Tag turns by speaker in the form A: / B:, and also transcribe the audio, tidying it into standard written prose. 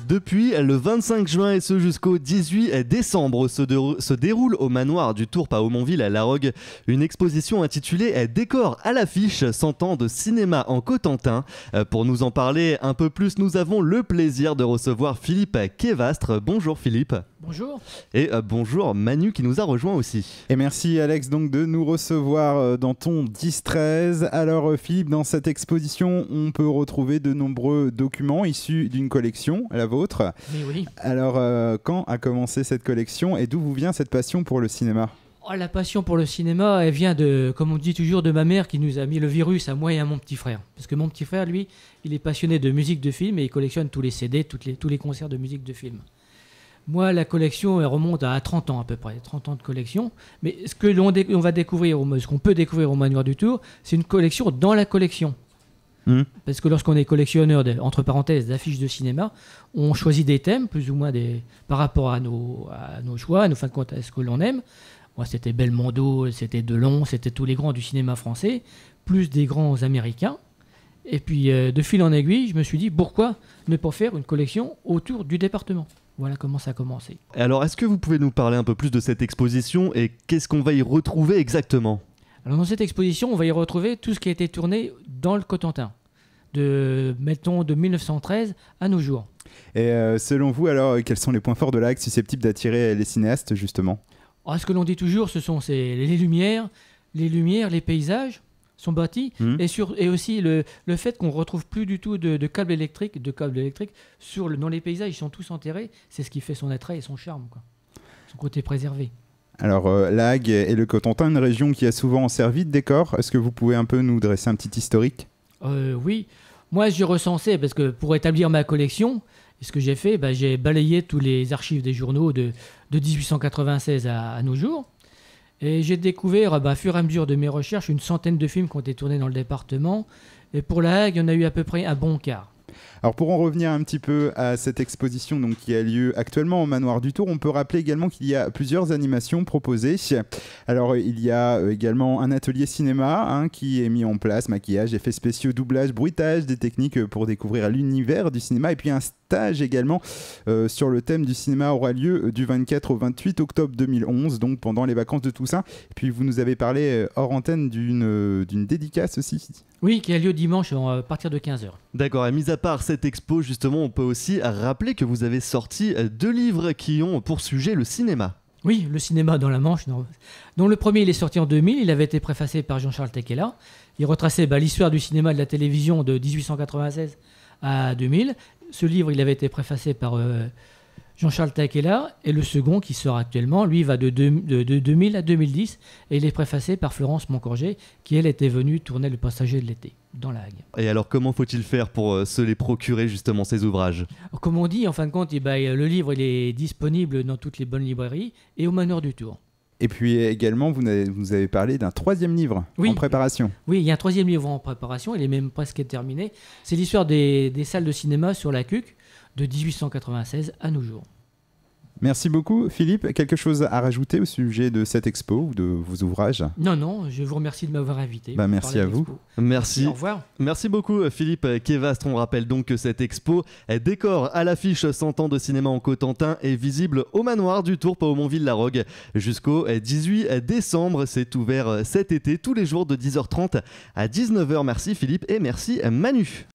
A: Depuis le 25 juin et ce jusqu'au 18 décembre se déroule au manoir du Tourpe à Aumonville-la-Rogue une exposition intitulée Décor à l'affiche 100 ans de cinéma en Cotentin. Pour nous en parler un peu plus, nous avons le plaisir de recevoir Philippe Kévastre. Bonjour Philippe.
B: Bonjour.
A: Et bonjour Manu qui nous a rejoint aussi.
C: Et merci Alex donc de nous recevoir dans ton 10-13. Alors Philippe, dans cette exposition, on peut retrouver de nombreux documents issus d'une collection, la vôtre.
B: Oui.
C: Alors quand a commencé cette collection et d'où vous vient cette passion pour le cinéma ?
B: La passion pour le cinéma, elle vient de, comme on dit toujours, de ma mère qui nous a mis le virus à moi et à mon petit frère. Parce que mon petit frère, lui, il est passionné de musique de film et il collectionne tous les CD, tous les concerts de musique de film. Moi, la collection, elle remonte à 30 ans à peu près, 30 ans de collection. Mais ce que on va découvrir, ce qu'on peut découvrir au Manoir du Tour, c'est une collection dans la collection. Parce que lorsqu'on est collectionneur, entre parenthèses, d'affiches de cinéma, on choisit des thèmes, plus ou moins par rapport à nos choix, à nos fins de compte, à ce que l'on aime. Moi, c'était Belmondo, c'était Delon, c'était tous les grands du cinéma français, plus des grands américains. Et puis, de fil en aiguille, je me suis dit, pourquoi ne pas faire une collection autour du département ? Voilà comment ça a commencé.
A: Alors, est-ce que vous pouvez nous parler un peu plus de cette exposition et qu'est-ce qu'on va y retrouver exactement ?
B: Alors, dans cette exposition, on va y retrouver tout ce qui a été tourné dans le Cotentin, mettons, de 1913 à nos jours.
C: Et selon vous, alors, quels sont les points forts de l'AG susceptibles d'attirer les cinéastes, justement ?
B: Alors, ce que l'on dit toujours, c'est les lumières, les paysages sont bâtis, et aussi le fait qu'on ne retrouve plus du tout de câbles électriques, dans les paysages, ils sont tous enterrés, c'est ce qui fait son attrait et son charme, quoi. Son côté préservé.
C: Alors, la Hague et le Cotentin, une région qui a souvent servi de décor. Est-ce que vous pouvez un peu nous dresser un petit historique ?
B: Oui, moi j'ai recensé, parce que pour établir ma collection, ce que j'ai fait, j'ai balayé tous les archives des journaux de 1896 à nos jours. Et j'ai découvert, au fur et à mesure de mes recherches, une centaine de films qui ont été tournés dans le département. Et pour la Hague, il y en a eu à peu près un bon quart.
C: Alors pour en revenir un petit peu à cette exposition donc, qui a lieu actuellement au Manoir du Tour, on peut rappeler également qu'il y a plusieurs animations proposées. Alors il y a également un atelier cinéma qui est mis en place, maquillage, effets spéciaux, doublage, bruitage, des techniques pour découvrir l'univers du cinéma, et puis un stage également sur le thème du cinéma aura lieu du 24 au 28 octobre 2011, donc pendant les vacances de Toussaint. Et puis vous nous avez parlé hors antenne d'une dédicace aussi.
B: Oui, qui a lieu dimanche à partir de 15h.
A: D'accord, et mis à part cette expo, justement, on peut aussi rappeler que vous avez sorti 2 livres qui ont pour sujet le cinéma.
B: Oui, le cinéma dans la Manche. Dont le premier, il est sorti en 2000, il avait été préfacé par Jean-Charles Tequela. Il retraçait l'histoire du cinéma et de la télévision de 1896 à 2000. Ce livre, il avait été préfacé par Jean-Charles Tequela, et le second qui sort actuellement, lui, va de 2000 à 2010, et il est préfacé par Florence Moncorgé, qui, elle, était venue tourner Le Passager de l'été, dans la Hague.
A: Et alors, comment faut-il faire pour se les procurer, justement, ces ouvrages ?
B: Alors, comme on dit, en fin de compte, le livre, il est disponible dans toutes les bonnes librairies, et au Manoir du Tour.
C: Et puis également, vous avez parlé d'un 3e livre en préparation.
B: Oui, il y a un 3e livre en préparation, il est même presque terminé. C'est l'histoire des salles de cinéma sur la Cuque, de 1896 à nos jours.
C: Merci beaucoup Philippe. Quelque chose à rajouter au sujet de cette expo ou de vos ouvrages ?
B: Non, je vous remercie de m'avoir invité.
C: Merci à vous.
A: Merci.
B: Au revoir.
A: Merci beaucoup Philippe Kévastre. On rappelle donc que cette expo Décor à l'affiche 100 ans de cinéma en Cotentin est visible au Manoir du Tourpe à Aumonville-la-Rogue jusqu'au 18 décembre. C'est ouvert cet été tous les jours de 10h30 à 19h. Merci Philippe et merci Manu.